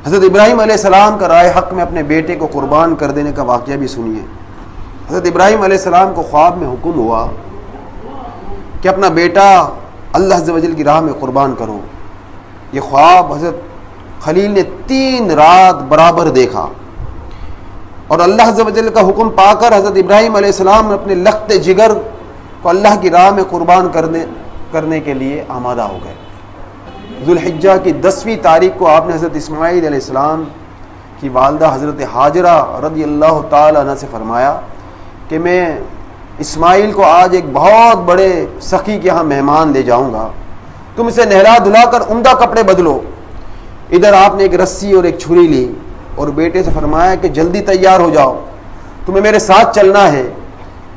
حضرت ابراہیم علیہ السلام کا رائے حق میں اپنے بیٹے کو قربان کر دینے کا واقعہ بھی سنیے۔ حضرت ابراہیم علیہ السلام کو خواب میں حکم ہوا کہ اپنا بیٹا اللہ عز و جل کی راہ میں قربان کرو۔ یہ خواب حضرت خلیل نے 3 رات برابر دیکھا، اور اللہ عز و جل کا حکم پا کر حضرت ابراہیم علیہ السلام نے اپنے لخت جگر کو اللہ کی راہ میں قربان کرنے کے لیے آمادہ ہو گئے۔ ذوالحجہ کی 10ویں تاریخ کو آپ نے حضرت اسماعیل علیہ السلام کی والدہ حضرت ہاجرہ رضی اللہ تعالی عنہ سے فرمایا کہ میں اسماعیل کو آج ایک بہت بڑے سخی کے ہاں مہمان لے جاؤں گا، تم اسے نہلا دھلا کر عمدہ کپڑے بدلو۔ ادھر آپ نے ایک رسی اور ایک چھری لی اور بیٹے سے فرمایا کہ جلدی تیار ہو جاؤ، تمہیں میرے ساتھ چلنا ہے۔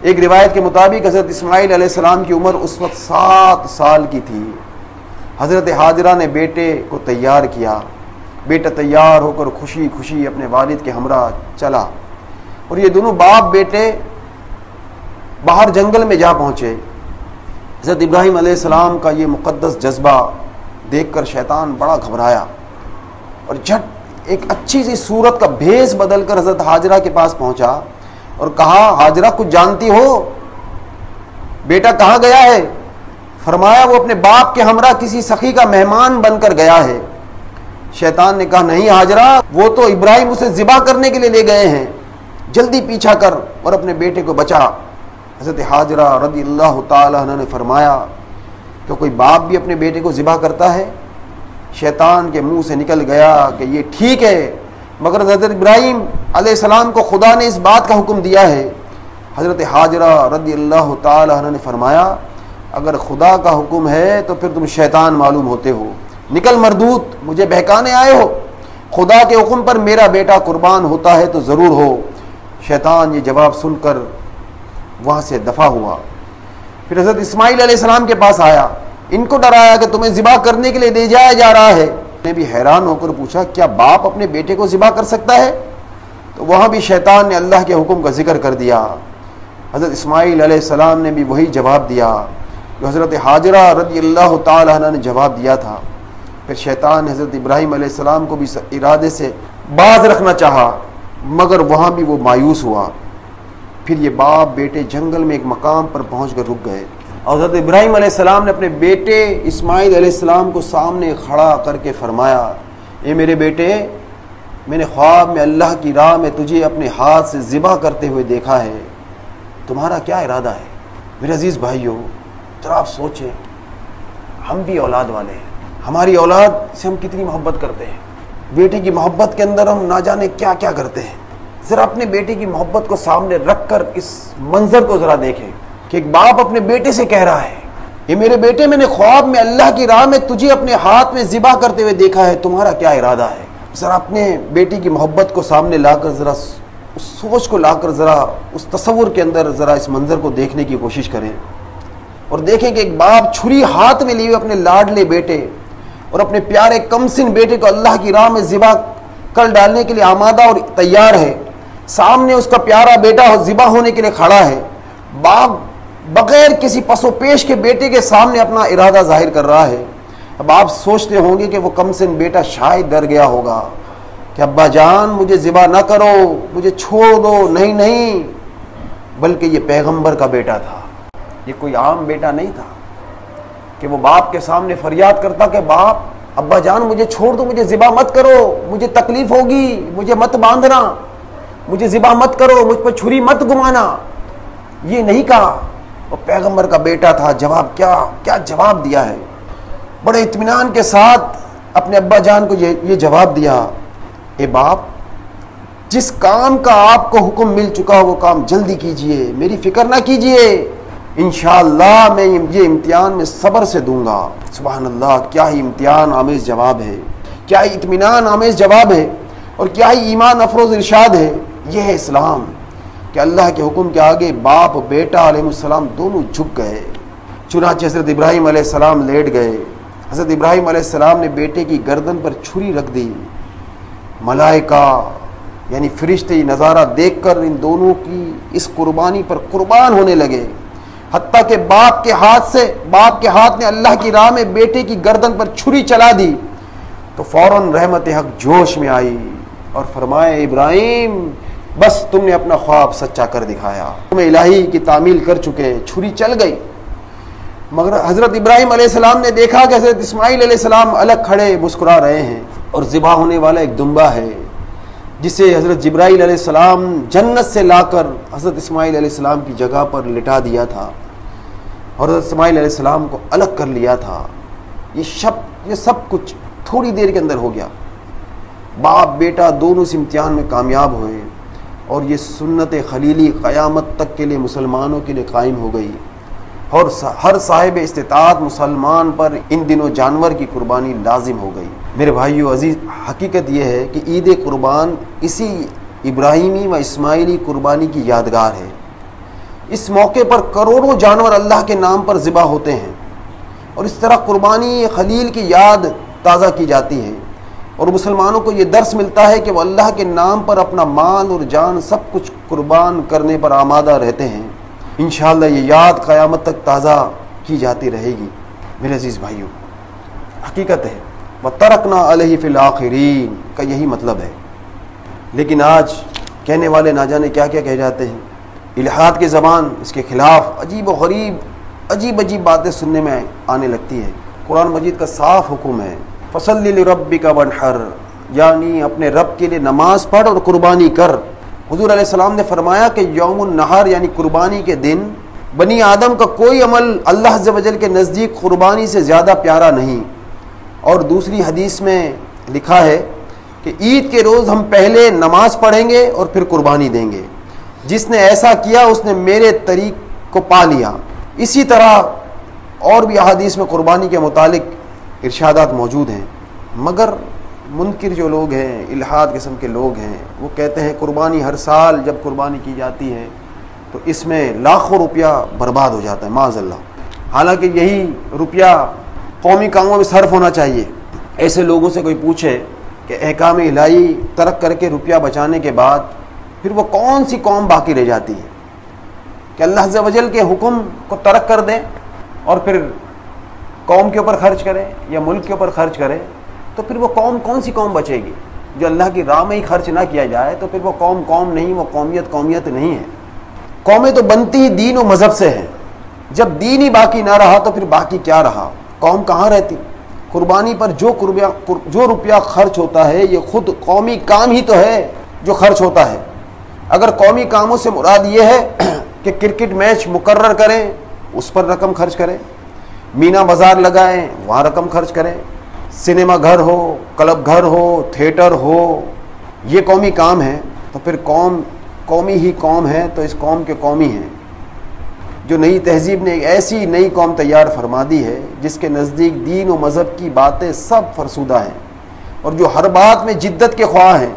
ایک روایت کے مطابق حضرت اسماعیل علیہ السلام کی عمر اس وقت 7 سال کی تھی۔ حضرت ہاجرہ نے بیٹے کو تیار کیا، بیٹا تیار ہو کر خوشی خوشی اپنے والد کے ہمراہ چلا، اور یہ دونوں باپ بیٹے باہر جنگل میں جا پہنچے۔ حضرت ابراہیم علیہ السلام کا یہ مقدس جذبہ دیکھ کر شیطان بڑا گھبرایا، اور جھٹ ایک اچھی سی صورت کا بھیس بدل کر حضرت ہاجرہ کے پاس پہنچا اور کہا، ہاجرہ کچھ جانتی ہو؟ بیٹا کہاں گیا ہے؟ فرمایا وہ اپنے باپ کے ہمراہ کسی سخی کا مہمان بن کر گیا ہے۔ شیطان نے کہا، نہیں ہاجرہ، وہ تو ابراہیم اسے ذبح کرنے کے لیے لے گئے ہیں، جلدی پیچھا کر اور اپنے بیٹے کو بچا۔ حضرت ہاجرہ رضی اللہ تعالی عنہ نے فرمایا کہ کوئی باپ بھی اپنے بیٹے کو ذبح کرتا ہے؟ شیطان کے منہ سے نکل گیا کہ یہ ٹھیک ہے، مگر حضرت ابراہیم علیہ السلام کو خدا نے اس بات کا حکم دیا ہے۔ حضرت ہاجرہ رضی اللہ تعالی عنہ نے فرمایا، اگر خدا کا حکم ہے تو پھر تم شیطان معلوم ہوتے ہو، نکل مردود، مجھے بہکانے آئے ہو، خدا کے حکم پر میرا بیٹا قربان ہوتا ہے تو ضرور ہو۔ شیطان یہ جواب سن کر وہاں سے دفع ہوا۔ پھر حضرت اسماعیل علیہ السلام کے پاس آیا، ان کو ڈرایا کہ تمہیں ذبح کرنے کے لیے لے جایا جا رہا ہے۔ نے بھی حیران ہو کر پوچھا، کیا باپ اپنے بیٹے کو ذبح کر سکتا ہے؟ تو وہاں بھی شیطان نے اللہ کے حکم کا ذکر کر دیا۔ حضرت اسماعیل علیہ السلام نے بھی وہی جواب دیا جو حضرت ہاجرہ رضی اللہ تعالی عنہ نے جواب دیا تھا۔ پھر شیطان نے حضرت ابراہیم علیہ السلام کو بھی ارادے سے باز رکھنا چاہا، مگر وہاں بھی وہ مایوس ہوا۔ پھر یہ باپ بیٹے جنگل میں ایک مقام پر پہنچ کر رک گئے، اور حضرت ابراہیم علیہ السلام نے اپنے بیٹے اسماعیل علیہ السلام کو سامنے کھڑا کر کے فرمایا، اے میرے بیٹے، میں نے خواب میں اللہ کی راہ میں تجھے اپنے ہاتھ سے ذبح کرتے ہوئے دیکھا ہے، تمہارا کیا ارادہ ہے؟ میرے عزیز بھائیوں، ذرا آپ سوچیں، ہم بھی اولاد والے ہیں، ہماری اولاد سے ہم کتنی محبت کرتے ہیں، بیٹے کی محبت کے اندر ہم نہ جانے کیا کیا کرتے ہیں۔ ذرا اپنے بیٹے کی محبت کو سامنے رکھ کر اس منظر کو ذرا دیکھیں کہ ایک باپ اپنے بیٹے سے کہہ رہا ہے، یہ میرے بیٹے، میں نے خواب میں اللہ کی راہ میں تجھے اپنے ہاتھ میں ذبح کرتے ہوئے دیکھا ہے، تمہارا کیا ارادہ ہے؟ ذرا اپنے بیٹی کی محبت کو سامنے لا کر، ذرا اس سوچ کو لا کر، ذرا اس تصور کے اندر ذرا اس منظر کو دیکھنے کی کوشش کریں، اور دیکھیں کہ ایک باپ چھری ہاتھ میں لیے اپنے لاڈلے بیٹے اور اپنے پیارے کمسن بیٹے کو اللہ کی راہ میں ذبح کر ڈالنے کے لیے آمادہ اور تیار ہے۔ سامنے اس کا پیارا بیٹا ذبح ہونے کے لیے کھڑا ہے، باپ بغیر کسی پس و پیش کے بیٹے کے سامنے اپنا ارادہ ظاہر کر رہا ہے۔ اب آپ سوچتے ہوں گے کہ وہ کمسن بیٹا شاید ڈر گیا ہوگا کہ ابا جان مجھے ذبح نہ کرو، مجھے چھوڑ دو۔ نہیں نہیں، بلکہ یہ پیغمبر کا بیٹا تھا، یہ کوئی عام بیٹا نہیں تھا کہ وہ باپ کے سامنے فریاد کرتا کہ باپ، ابا جان مجھے چھوڑ دو، مجھے ذبح مت کرو، مجھے تکلیف ہوگی، مجھے مت باندھنا، مجھے ذبح مت کرو، مجھ پر چھری مت گھمانا۔ یہ نہیں کہا، وہ پیغمبر کا بیٹا تھا۔ جواب کیا جواب دیا ہے، بڑے اطمینان کے ساتھ اپنے ابا جان کو یہ جواب دیا، اے باپ، جس کام کا آپ کو حکم مل چکا وہ کام جلدی کیجئے، میری فکر نہ کیجئے، انشاءاللہ میں یہ امتحان میں صبر سے دوں گا۔ سبحان اللہ، کیا ہی امتحان آمیز جواب ہے، کیا ہی اطمینان آمیز جواب ہے، اور کیا ہی ایمان افروز ارشاد ہے۔ یہ ہے اسلام کہ اللہ کے حکم کے آگے باپ بیٹا علیہ السلام دونوں جھک گئے۔ چنانچہ حضرت ابراہیم علیہ السلام لیٹ گئے۔ حضرت ابراہیم علیہ السلام نے بیٹے کی گردن پر چھری رکھ دی۔ ملائکہ یعنی فرشتے نظارہ دیکھ کر ان دونوں کی اس قربانی پر قربان ہونے لگے، حتیٰ کہ باپ کے ہاتھ نے اللہ کی راہ میں بیٹے کی گردن پر چھری چلا دی، تو فوراً رحمت حق جوش میں آئی اور فرمائے ابراہیم بس تم نے اپنا خواب سچا کر دکھایا، تم الہی کی تعمیل کر چکے، چھری چل گئی۔ مگر حضرت ابراہیم علیہ السلام نے دیکھا کہ حضرت اسماعیل علیہ السلام الگ کھڑے مسکرا رہے ہیں اور ذبح ہونے والا ایک دمبا ہے جسے حضرت جبرائیل علیہ السلام جنت سے لا کر حضرت اسماعیل علیہ السلام کی جگہ پر لٹا دیا تھا اور حضرت اسماعیل علیہ السلام کو الگ کر لیا تھا۔ یہ سب کچھ تھوڑی دیر کے اندر ہو گیا۔ باپ بیٹا دونوں اس امتحان میں کامیاب ہوئے اور یہ سنت خلیلی قیامت تک کے لیے مسلمانوں کے لیے قائم ہو گئی، اور ہر صاحب استطاعت مسلمان پر ان دنوں جانور کی قربانی لازم ہو گئی۔ میرے بھائیو عزیز، حقیقت یہ ہے کہ عید قربان اسی ابراہیمی و اسماعیلی قربانی کی یادگار ہے۔ اس موقع پر کروڑوں جانور اللہ کے نام پر ذبح ہوتے ہیں اور اس طرح قربانی خلیل کی یاد تازہ کی جاتی ہے، اور مسلمانوں کو یہ درس ملتا ہے کہ وہ اللہ کے نام پر اپنا مال اور جان سب کچھ قربان کرنے پر آمادہ رہتے ہیں۔ انشاءاللہ یہ یاد قیامت تک تازہ کی جاتی رہے گی۔ میرے عزیز بھائیوں، حقیقت ہے وَتَرَكْنَا عَلَيْهِ فِي الْآخِرِينَ کا یہی مطلب ہے، لیکن آج کہنے والے نہ جانے کیا کیا کہہ جاتے ہیں۔ الحاد کی زبان اس کے خلاف عجیب و غریب عجیب باتیں سننے میں آنے لگتی ہے۔ قرآن مجید کا صاف حکم ہے فَصَلِّ لِرَبِّكَ وَانْحَرْ، یعنی اپنے رب کے لیے نماز پڑھ اور قربانی کر۔ حضور علیہ السلام نے فرمایا کہ یوم النحر یعنی قربانی کے دن بنی آدم کا کوئی عمل اللہ عز و جل کے نزدیک قربانی سے زیادہ پیارا نہیں۔ اور دوسری حدیث میں لکھا ہے کہ عید کے روز ہم پہلے نماز پڑھیں گے اور پھر قربانی دیں گے، جس نے ایسا کیا اس نے میرے طریق کو پا لیا۔ اسی طرح اور بھی احادیث میں قربانی کے متعلق ارشادات موجود ہیں، مگر منکر جو لوگ ہیں، الحاد قسم کے لوگ ہیں، وہ کہتے ہیں قربانی ہر سال جب قربانی کی جاتی ہے تو اس میں لاکھوں روپیہ برباد ہو جاتا ہے معاذ اللہ، حالانکہ یہی روپیہ قومی کاموں میں صرف ہونا چاہیے۔ ایسے لوگوں سے کوئی پوچھے کہ احکام الہی ترک کر کے روپیہ بچانے کے بعد پھر وہ کون سی قوم باقی رہ جاتی ہے کہ اللہ عز و جل کے حکم کو ترک کر دیں اور پھر قوم کے اوپر خرچ کریں یا ملک کے اوپر خرچ کریں، تو پھر وہ قوم کون سی قوم بچے گی؟ جو اللہ کی راہ میں ہی خرچ نہ کیا جائے تو پھر وہ قوم نہیں، وہ قومیت نہیں ہے۔ قومیں تو بنتی ہی دین و مذہب سے ہیں، جب دین ہی باقی نہ رہا تو پھر باقی کیا رہا؟ قوم کہاں رہتی؟ قربانی پر جو روپیہ خرچ ہوتا ہے یہ خود قومی کام ہی تو ہے جو خرچ ہوتا ہے۔ اگر قومی کاموں سے مراد یہ ہے کہ کرکٹ میچ مقرر کریں اس پر رقم خرچ کریں، مینا بازار لگائیں وہاں رقم خرچ کریں، سنیما گھر ہو، کلب گھر ہو، تھیٹر ہو، یہ قومی کام ہے، تو پھر قومی ہی قوم ہے تو اس قوم کے قومی ہیں۔ جو نئی تہذیب نے ایک ایسی نئی قوم تیار فرما دی ہے جس کے نزدیک دین و مذہب کی باتیں سب فرسودہ ہیں اور جو ہر بات میں جدت کے خواہاں ہیں،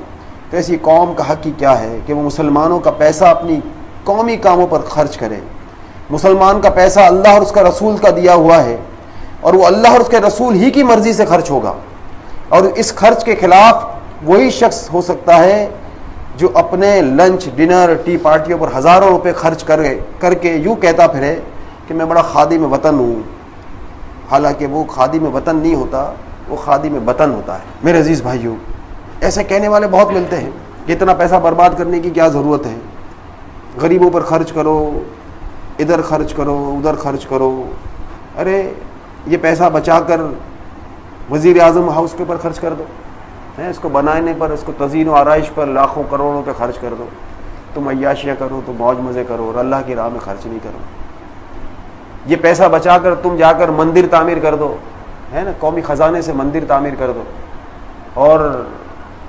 تو ایسی قوم کا حق ہی کیا ہے کہ وہ مسلمانوں کا پیسہ اپنی قومی کاموں پر خرچ کرے۔ مسلمان کا پیسہ اللہ اور اس کا رسول کا دیا ہوا ہے اور وہ اللہ اور اس کے رسول ہی کی مرضی سے خرچ ہوگا، اور اس خرچ کے خلاف وہی شخص ہو سکتا ہے جو اپنے لنچ ڈنر ٹی پارٹیوں پر ہزاروں روپے خرچ کر کے یوں کہتا پھرے کہ میں بڑا خادم وطن ہوں، حالانکہ وہ خادم وطن نہیں ہوتا، وہ خادم وطن ہوتا ہے۔ میرے عزیز بھائیوں، ایسے کہنے والے بہت ملتے ہیں کہ اتنا پیسہ برباد کرنے کی کیا ضرورت ہے، غریبوں پر خرچ کرو، ادھر خرچ کرو، ادھر خرچ کرو۔ ارے یہ پیسہ بچا کر وزیر اعظم ہاؤس کے اوپر خرچ کر دو، اس کو بنانے پر، اس کو تزئین و آرائش پر لاکھوں کروڑوں پہ خرچ کر دو۔ تم عیاشیاں کرو، تم موج مزے کرو اور اللہ کی راہ میں خرچ نہیں کرو۔ یہ پیسہ بچا کر تم جا کر مندر تعمیر کر دو، ہے نا، قومی خزانے سے مندر تعمیر کر دو اور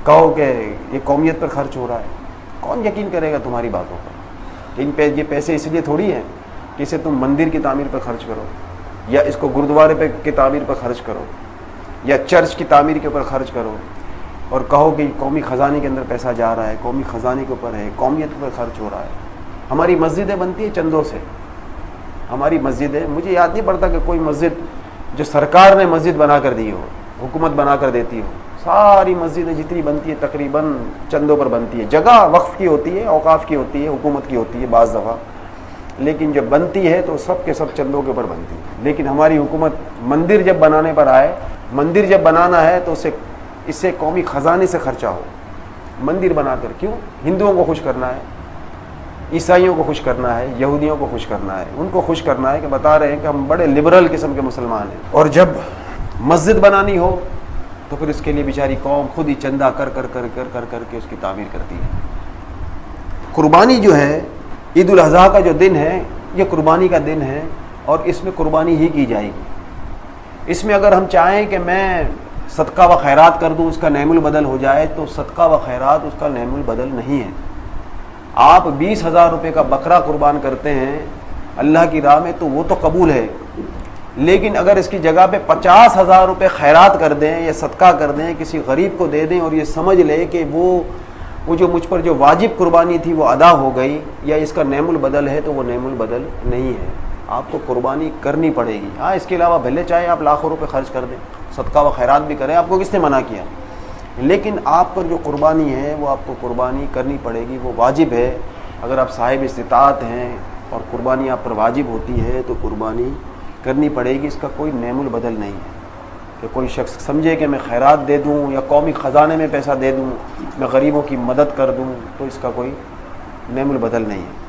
کہو کہ یہ قومیت پر خرچ ہو رہا ہے۔ کون یقین کرے گا تمہاری باتوں پر؟ یہ پیسے اس لیے تھوڑی ہیں کہ اسے تم مندر کی تعمیر پر خرچ کرو، یا اس کو گردوارے کی تعمیر پر خرچ کرو، یا چرچ کی تعمیر کے اوپر خرچ کرو اور کہو کہ قومی خزانے کے اندر پیسہ جا رہا ہے، قومی خزانے کے اوپر ہے، قومیت پر خرچ ہو رہا ہے۔ ہماری مسجدیں بنتی ہیں چندوں سے، ہماری مسجدیں، مجھے یاد نہیں پڑتا کہ کوئی مسجد جو سرکار نے مسجد بنا کر دی ہو، حکومت بنا کر دیتی ہو، ساری مسجدیں جتنی بنتی ہے تقریباً چندوں پر بنتی ہے۔ جگہ وقف کی ہوتی ہے، اوقاف کی ہوتی ہے، حکومت کی ہوتی ہے بعض دفعہ، لیکن جب بنتی ہے تو سب کے سب چندوں کے اوپر بنتی ہے۔ لیکن ہماری حکومت مندر جب بنانے پر آئے، مندر جب بنانا ہے تو اسے اس سے قومی خزانے سے خرچہ ہو، مندر بنا کر. کیوں؟ ہندوؤں کو خوش کرنا ہے، عیسائیوں کو خوش کرنا ہے، یہودیوں کو خوش کرنا ہے. ان کو خوش کرنا ہے کہ بتا رہے ہیں کہ ہم بڑے لبرل قسم کے مسلمان ہیں. اور جب مسجد بنانی ہو تو پھر اس کے لیے بیچاری قوم خود ہی چندہ کر کے اس کی تعمیر کرتی ہے. قربانی جو ہے، عید الاضحیٰ کا جو دن ہے یہ قربانی کا دن ہے، اور اس میں قربانی ہی کی جائے گی. اس میں اگر ہم چاہیں کہ میں صدقہ و خیرات کر دوں اس کا نعم البدل ہو جائے، تو صدقہ و خیرات اس کا نعم البدل نہیں ہے. آپ 20,000 روپے کا بکرا قربان کرتے ہیں اللہ کی راہ میں تو وہ تو قبول ہے، لیکن اگر اس کی جگہ پہ 50,000 روپے خیرات کر دیں یا صدقہ کر دیں، کسی غریب کو دے دیں، اور یہ سمجھ لے کہ وہ جو مجھ پر جو واجب قربانی تھی وہ ادا ہو گئی یا اس کا نعم البدل ہے، تو وہ نعم البدل نہیں ہے. آپ کو قربانی کرنی پڑے گی. ہاں، اس کے علاوہ بھلے چاہے آپ لاکھوں روپے خرچ کر دیں، صدقہ و خیرات بھی کریں، آپ کو کس نے منع کیا؟ لیکن آپ پر جو قربانی ہے وہ آپ کو قربانی کرنی پڑے گی، وہ واجب ہے. اگر آپ صاحب استطاعت ہیں اور قربانی آپ پر واجب ہوتی ہے تو قربانی کرنی پڑے گی. اس کا کوئی نعم البدل نہیں ہے کہ کوئی شخص سمجھے کہ میں خیرات دے دوں یا قومی خزانے میں پیسہ دے دوں، میں غریبوں کی مدد کر دوں، تو اس کا کوئی نعم البدل نہیں ہے.